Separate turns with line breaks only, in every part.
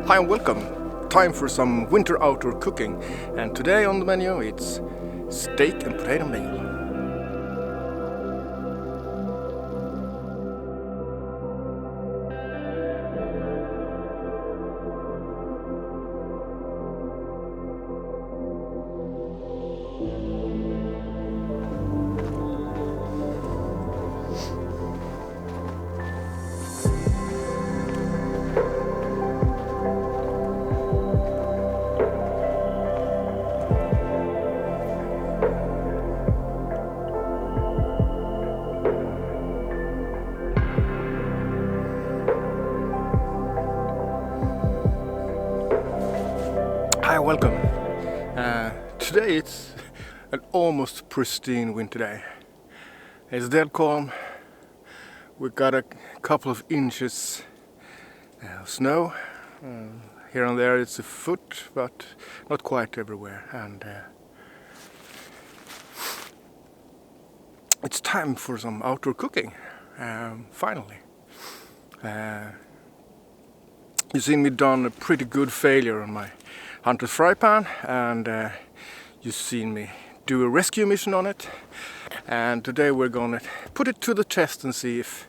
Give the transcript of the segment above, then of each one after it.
Hi and welcome. Time for some winter outdoor cooking, and today on the menu it's steak and potato meal. Hi, welcome. Today it's an almost pristine winter day. It's dead calm. We got a couple of inches of snow. Here and there it's a foot, but not quite everywhere. And it's time for some outdoor cooking, finally. You've seen me done a pretty good failure on my hunter's fry pan, and you've seen me do a rescue mission on it, and today we're gonna put it to the test and see if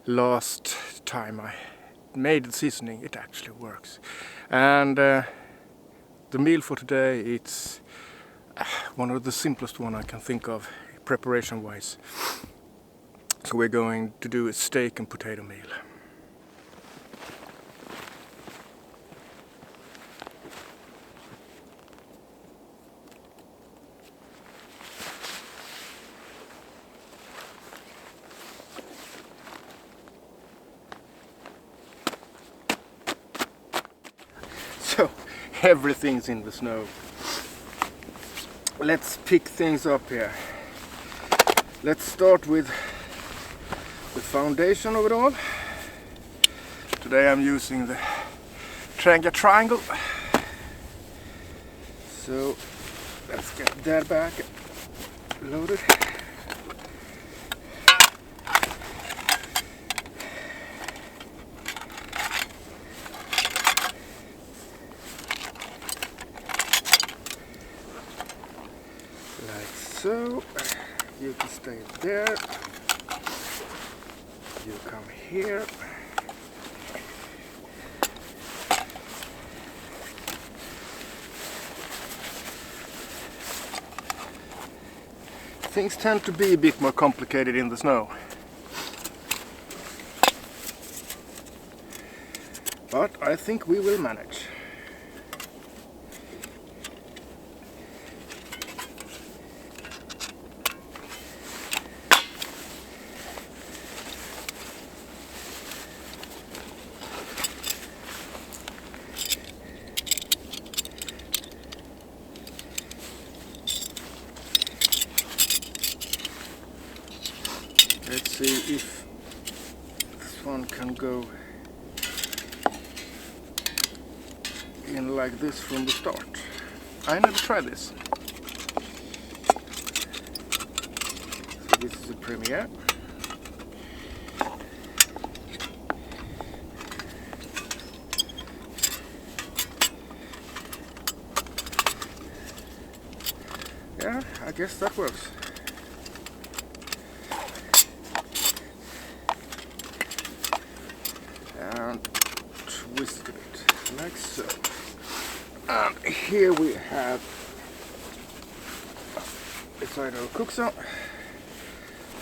last time I made the seasoning it actually works. And the meal for today, it's one of the simplest one I can think of preparation wise. So we're going to do a steak and potato meal. So everything's in the snow. Let's pick things up here. Let's start with the foundation of it all. Today I'm using the triangle. So let's get that back loaded. So, you can stay there, you come here, things tend to be a bit more complicated in the snow, but I think we will manage. Let's see if this one can go in like this from the start. I never tried this. So this is a premiere. Yeah, I guess that works. And twist it like so. And here we have inside our cook zone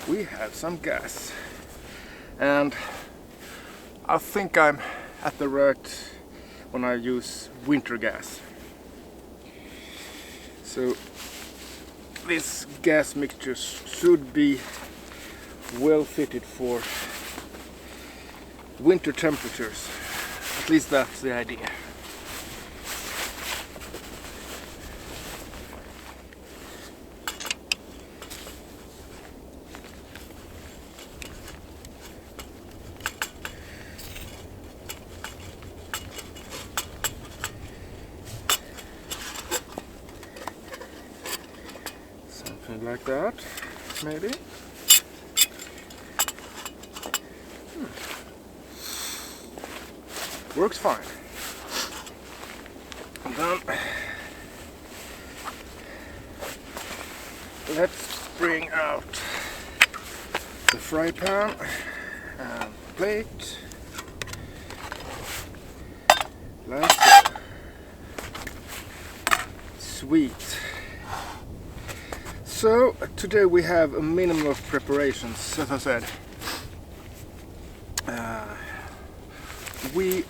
we have some gas, and I think I'm at the right when I use winter gas. So this gas mixture should be well fitted for winter temperatures. At least that's the idea. Something like that. maybe. Works fine. And then let's bring out the fry pan and plate, like so. Sweet. So today we have a minimum of preparations, as I said. We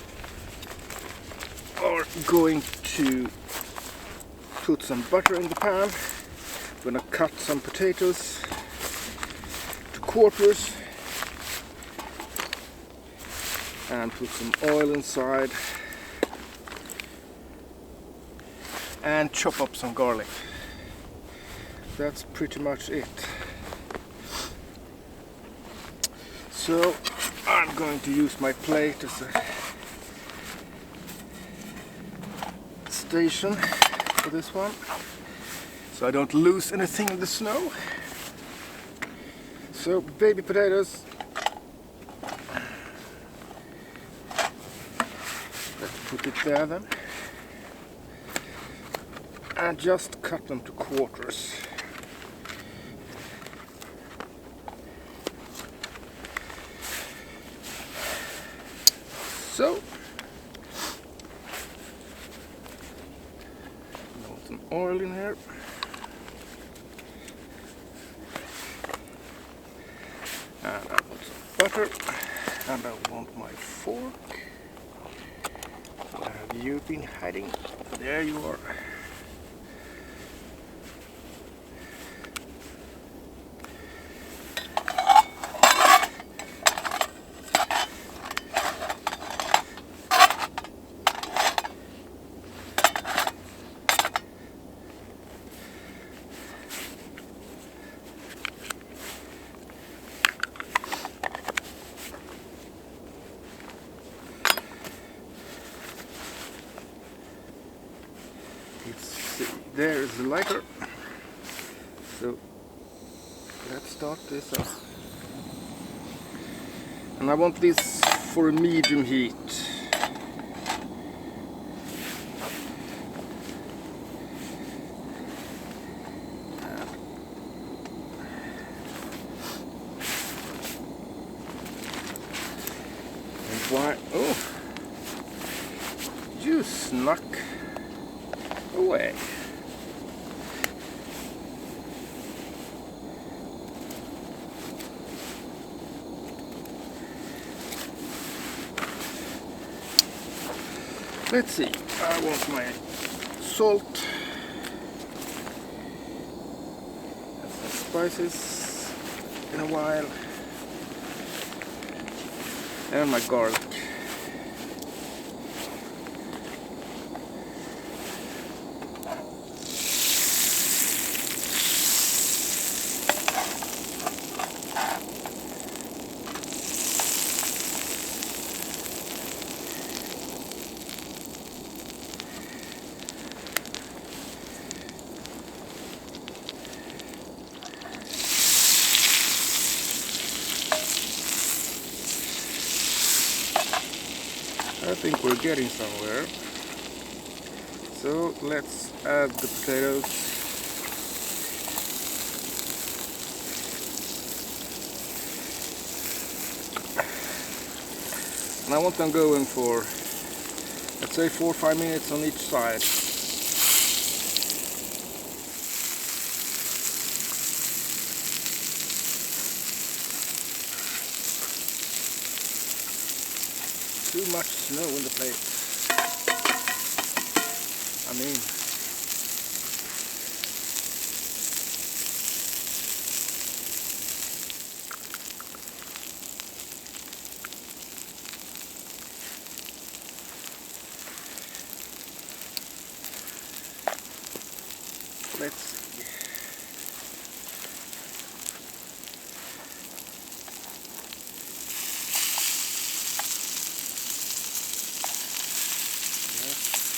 are going to put some butter in the pan. We're gonna cut some potatoes to quarters and put some oil inside and chop up some garlic. That's pretty much it. So I'm going to use my plate as a station for this one, so I don't lose anything in the snow. So baby potatoes, let's put it there then, and just cut them to quarters. So, I want some oil in here. And I want some butter. And I want my fork. Where have you been hiding? There you are. There is the lighter, so let's start this up. And I want this for a medium heat. And why? Oh, you snuck away. Let's see, I want my salt and some spices in a while, and my garlic. I think we're getting somewhere. So let's add the potatoes. And I want them going for, let's say, 4 or 5 minutes on each side. Too much snow in the plate. I mean, let's see.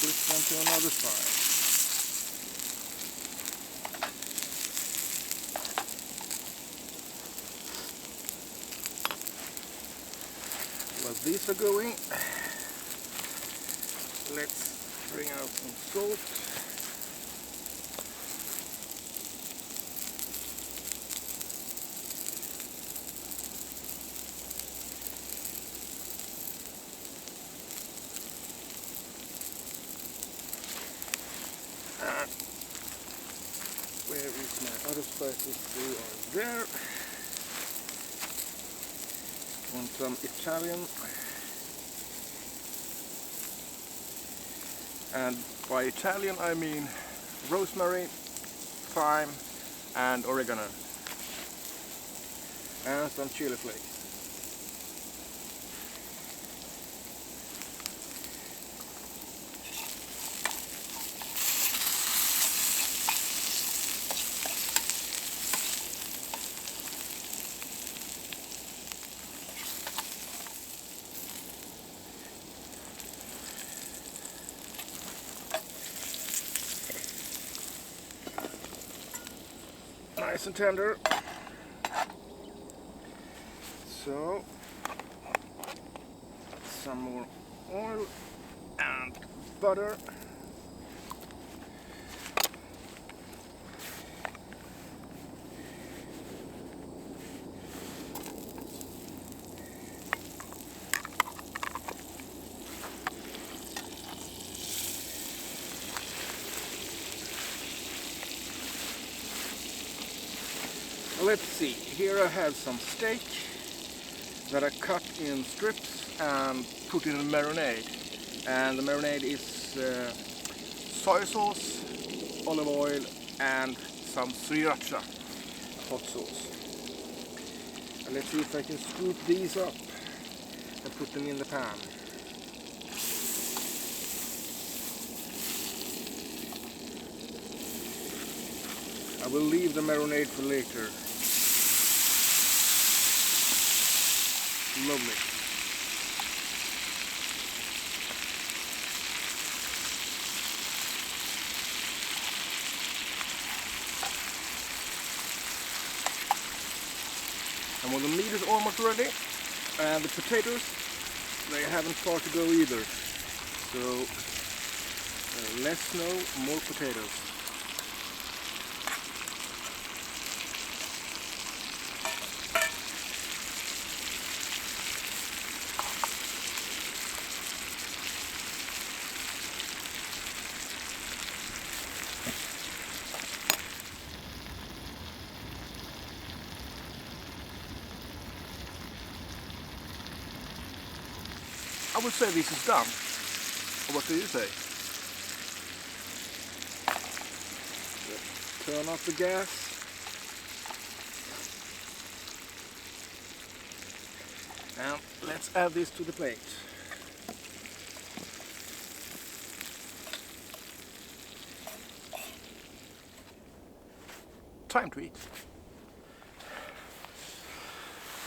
Flip them to another side. While these are going, let's bring out some salt. And where is my other spices? They are there. Want some Italian, and by Italian I mean rosemary, thyme and oregano, and some chili flakes. Nice and tender. So some more oil and butter. Let's see, here I have some steak that I cut in strips and put in a marinade. And the marinade is soy sauce, olive oil and some Sriracha hot sauce. And let's see if I can scoop these up and put them in the pan. I will leave the marinade for later. Lovely. And when the meat is almost ready, and the potatoes, they haven't far to go either. So less no, more potatoes. I would say this is done. What do you say? Let's turn off the gas. And let's add this to the plate. Time to eat.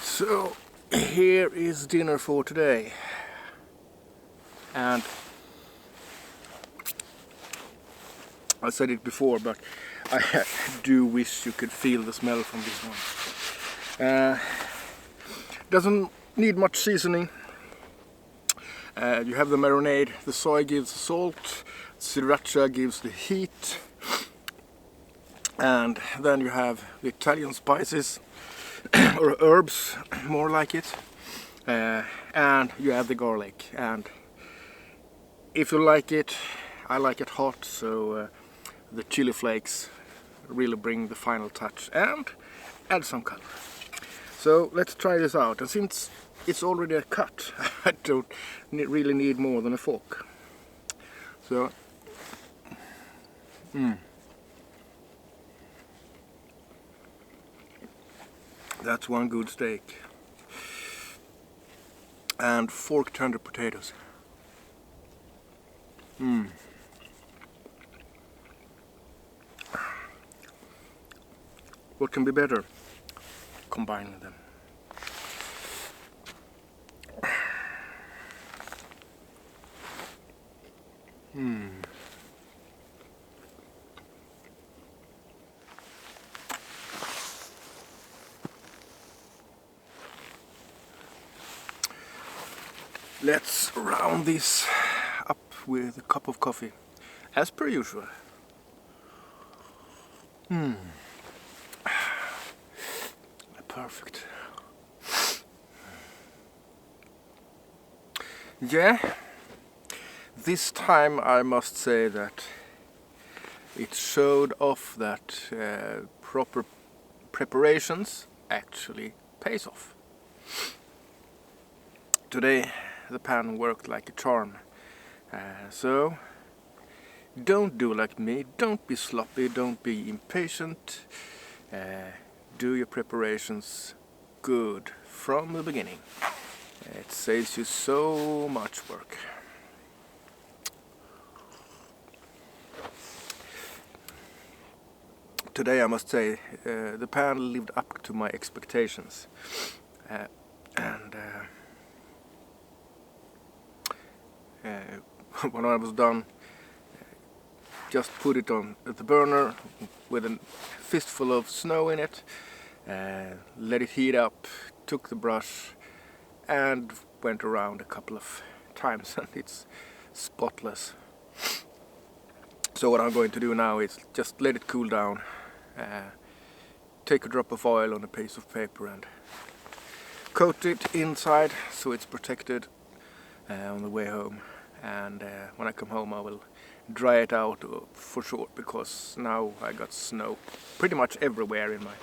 So here is dinner for today. And I said it before, but I do wish you could feel the smell from this one. Doesn't need much seasoning. You have the marinade, the soy gives the salt, Sriracha gives the heat, and then you have the Italian spices, or herbs, more like it, and you have the garlic. And if you like it, I like it hot, so the chili flakes really bring the final touch and add some color. So let's try this out, and since it's already a cut, I don't really need more than a fork. So, that's one good steak. And forktender potatoes. What can be better combining them? Let's round this up with a cup of coffee, as per usual. Perfect. Yeah, this time I must say that it showed off that proper preparations actually pays off. Today the pan worked like a charm, so don't do like me, don't be sloppy, don't be impatient, do your preparations good from the beginning. It saves you so much work. Today I must say the pan lived up to my expectations, and when I was done, just put it on the burner with a fistful of snow in it, let it heat up, took the brush and went around a couple of times, and it's spotless. So what I'm going to do now is just let it cool down, take a drop of oil on a piece of paper and coat it inside so it's protected on the way home. And when I come home I will dry it out for sure, because now I got snow pretty much everywhere in my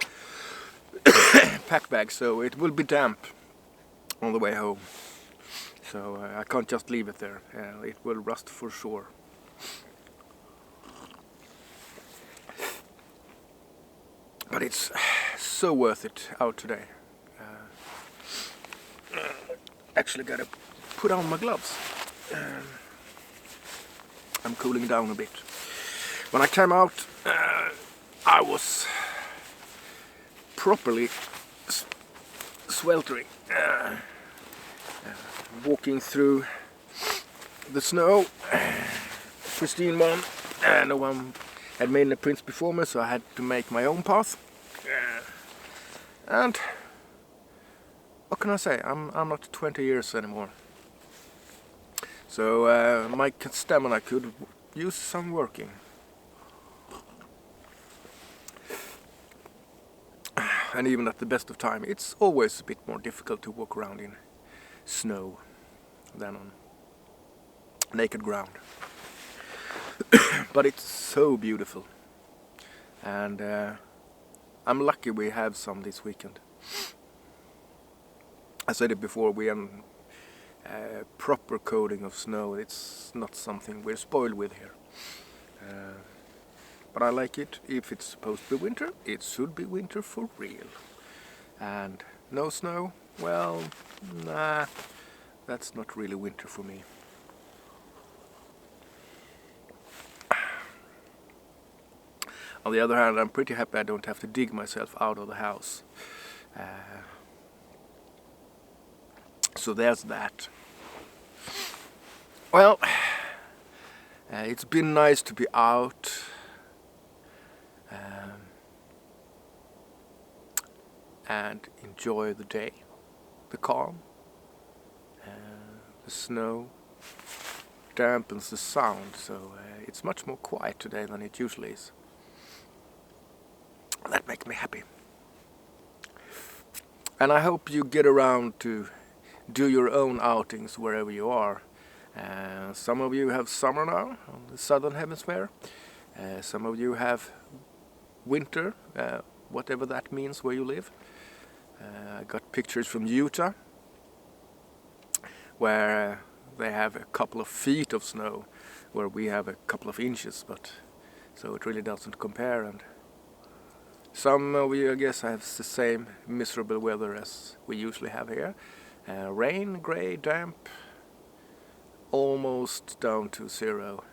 pack bag, so it will be damp on the way home. So I can't just leave it there, it will rust for sure. But it's so worth it out today. Actually gotta put on my gloves. I'm cooling down a bit. When I came out, I was properly sweltering, walking through the snow. Pristine one, no one had made any prints before me, so I had to make my own path. And what can I say? I'm not 20 years anymore. So my stamina could use some working. And even at the best of time, it's always a bit more difficult to walk around in snow than on naked ground. But it's so beautiful. And I'm lucky we have some this weekend. I said it before, we have proper coating of snow. It's not something we're spoiled with here. But I like it. If it's supposed to be winter, it should be winter for real. And no snow, well, nah, that's not really winter for me. On the other hand, I'm pretty happy I don't have to dig myself out of the house. So there's that. Well, it's been nice to be out. And enjoy the day, the calm, the snow dampens the sound, so it's much more quiet today than it usually is. That makes me happy. And I hope you get around to do your own outings wherever you are. Some of you have summer now on the southern hemisphere. Some of you have winter, whatever that means where you live. I got pictures from Utah where they have a couple of feet of snow, where we have a couple of inches, but so it really doesn't compare. And some of you, I guess, have the same miserable weather as we usually have here. Rain, grey, damp, almost down to zero.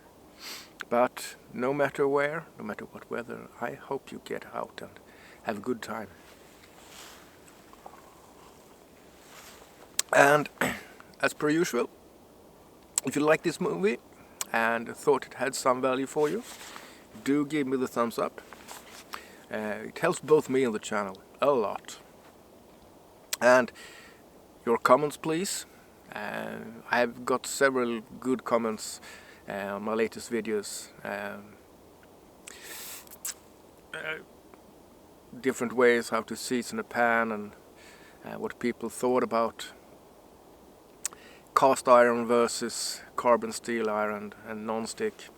But no matter where, no matter what weather, I hope you get out and have a good time. And as per usual, if you like this movie and thought it had some value for you, do give me the thumbs up. It helps both me and the channel a lot. And your comments, please. I have got several good comments on my latest videos. Different ways how to season a pan, and what people thought about cast iron versus carbon steel iron and non-stick.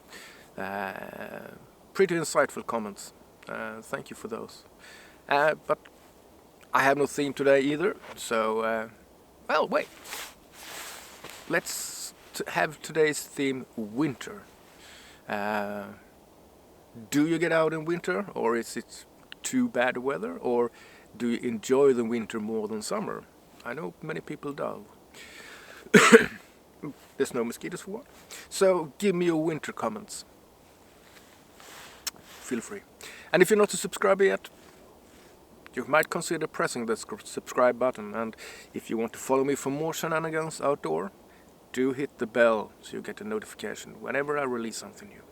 Pretty insightful comments. Thank you for those. But I have no theme today either, so well, wait. Let's have today's theme winter. Do you get out in winter, or is it too bad weather, or do you enjoy the winter more than summer? I know many people do. There's no mosquitoes for one. So give me your winter comments. Feel free. And if you're not a subscriber yet, you might consider pressing the subscribe button. And if you want to follow me for more shenanigans outdoor, do hit the bell so you get a notification whenever I release something new.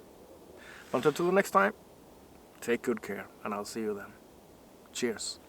But until the next time, take good care, and I'll see you then. Cheers.